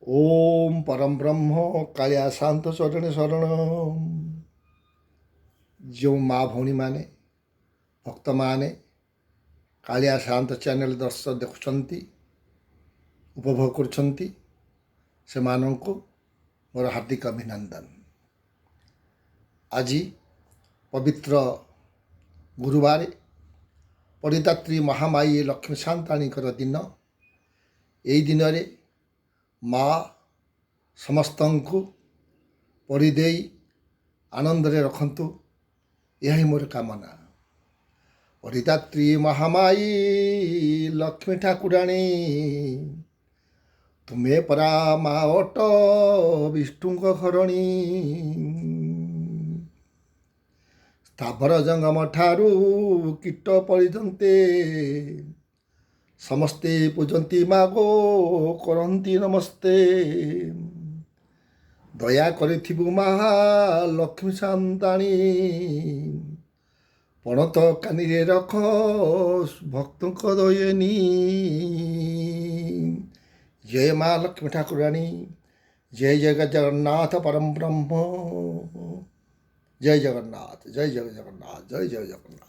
ओम परम ब्रह्म कालिया शांत चरण शरण। जो माँ भौणी माने भक्त माने कालिया शांत चैनल दर्शक देखुंट उपभोग कर मोर हार्दिक अभिनंदन। आज पवित्र गुरुवार परिदात्री महामाई लक्ष्मी शांताणी दिन। यही दिन में माँ समस्त को परिदे आनंद रखतु, यही मोर कामना। परिदात्री महामाई लक्ष्मी ठाकुराणी तुम्हें परा माँ अट विष्णु घरणी। स्थावर जंगम ठारू कीट पर्यन्ते समस्ते पूजंती मागो करती नमस्ते। दया करिथिबु महा लक्ष्मी शांताणी पणत कानी रख भक्त दयनी। जय माँ लक्ष्मी ठाकुराणी, जय जय जगन्नाथ परम ब्रह्म। जय जगन्नाथ, जय जय जगन्नाथ, जय जय जगन्नाथ।